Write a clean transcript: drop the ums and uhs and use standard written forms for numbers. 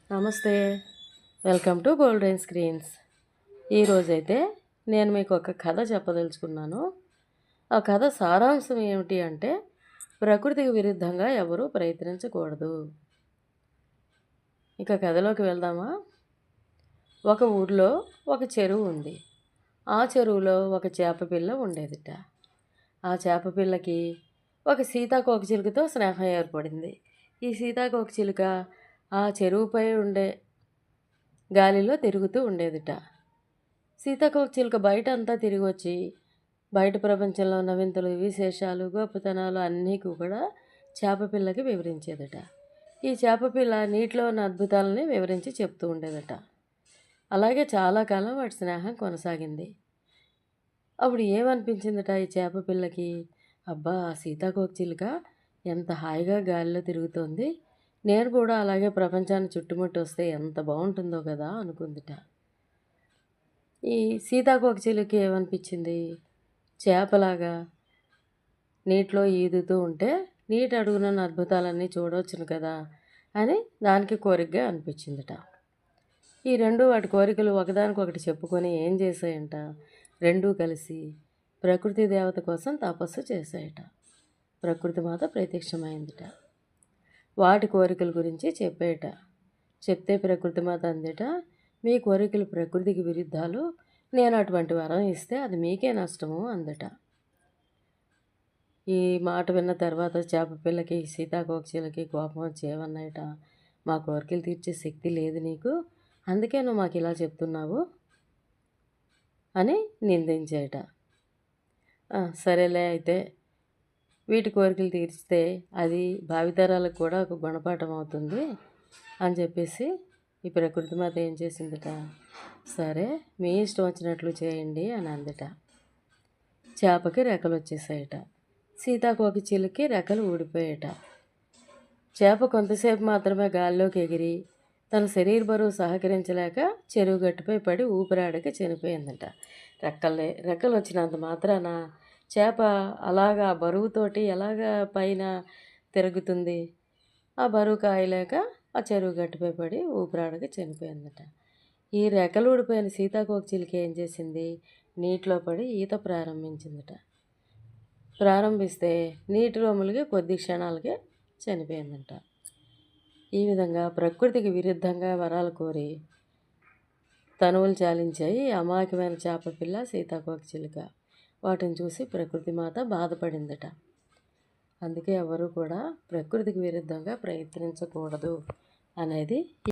నమస్తే, welcome to golden screens. ఈరోజైతే నేను మీకు ఒక కథ చెప్పదలుచుకున్నాను. ఆ కథ సారాంశం ఏమిటి అంటే, ప్రకృతికి విరుద్ధంగా ఎవరూ ప్రయత్నించకూడదు. ఇక కథలోకి వెళ్దామా? ఒక ఊర్లో ఒక చెరువు ఉంది. ఆ చెరువులో ఒక చేప పిల్ల ఉండేదిట. ఆ చేప పిల్లకి ఒక సీతాకోకచిలుకతో స్నేహం ఏర్పడింది. ఈ సీతాకోకచిలుక ఆ చెరువుపై ఉండే గాలిలో తిరుగుతూ ఉండేదిట. సీతాకోకచిలుక బయట అంతా తిరిగి వచ్చి బయట ప్రపంచంలో ఉన్న వింతలు, విశేషాలు, గొప్పతనాలు అన్నీ కూడా చేప పిల్లకి వివరించేదట. ఈ చేప పిల్ల నీటిలో ఉన్న అద్భుతాలని వివరించి చెప్తూ ఉండేదట. అలాగే చాలా కాలం వాటి స్నేహం కొనసాగింది. అప్పుడు ఏమనిపించిందట ఈ చేప పిల్లకి, అబ్బా, సీతాకోకచిలుక ఎంత హాయిగా గాలిలో తిరుగుతోంది, నేను కూడా అలాగే ప్రపంచాన్ని చుట్టుముట్టి వస్తే ఎంత బాగుంటుందో కదా అనుకుందిట. ఈ సీతాకోకచిలుకకి ఏమనిపించింది, చేపలాగా నీటిలో ఈదుతూ ఉంటే నీటి అడుగునున్న అద్భుతాలన్నీ చూడవచ్చును కదా అని దానికి కోరికగా అనిపించిందిట. ఈ రెండు వాటి కోరికలు ఒకదానికొకటి చెప్పుకొని ఏం చేశాయంట, రెండూ కలిసి ప్రకృతి దేవత కోసం తపస్సు చేశాయట. ప్రకృతి మాత ప్రత్యక్షమైందిట. వాటి కోరికల గురించి చెప్పేట. చెప్తే ప్రకృతి మాత అందిట, మీ కోరికలు ప్రకృతికి విరుద్ధాలు, నేను అటువంటి వరం ఇస్తే అది మీకే నష్టము అందట. ఈ మాట విన్న తర్వాత చేప పిల్లకి సీతాకోకచిలకి కోపం వచ్చి ఏమన్నాయట, మా కోరికలు తీర్చే శక్తి లేదు నీకు, అందుకే నువ్వు మాకు ఇలా చెప్తున్నావు అని నిందించేట. సరేలే, అయితే వీటి కోరికలు తీర్చితే అది భావితరాలకు కూడా ఒక గుణపాఠం అవుతుంది అని చెప్పేసి ఈ ప్రకృతి మాత ఏం చేసిందిట, సరే మీ ఇష్టం వచ్చినట్లు చేయండి అని అందట. చేపకి రెక్కలు వచ్చేసాయట. సీతాకోకచిలుకకి రెక్కలు ఊడిపోయాయట. చేప కొంతసేపు మాత్రమే గాల్లోకి ఎగిరి తన శరీర బరువు సహకరించలేక చెరువు గట్టుపై పడి ఊపిరాడక చనిపోయిందట. రెక్కలు వచ్చినంత మాత్రాన చేప అలాగా బరువుతోటి ఎలాగా పైన తిరుగుతుంది? ఆ బరువు కాయలేక ఆ చెరువు గట్టుపై పడి ఊపిరాడక చనిపోయిందట. ఈ రెక్కలు ఊడిపోయిన సీతాకోకచిలుక ఏం చేసింది, నీటిలో పడి ఈత ప్రారంభించిందట. ప్రారంభిస్తే నీటిలో మునిగి కొద్ది క్షణాలకే చనిపోయిందట. ఈ విధంగా ప్రకృతికి విరుద్ధంగా వరాలు కోరి తనువులు చాలించాయి అమాయకమైన చేప పిల్ల, సీతాకోకచిలుక. వాటిని చూసి ప్రకృతి మాత బాధపడిందట. అందుకే ఎవరు కూడా ప్రకృతికి విరుద్ధంగా ప్రయత్నించకూడదు అనేది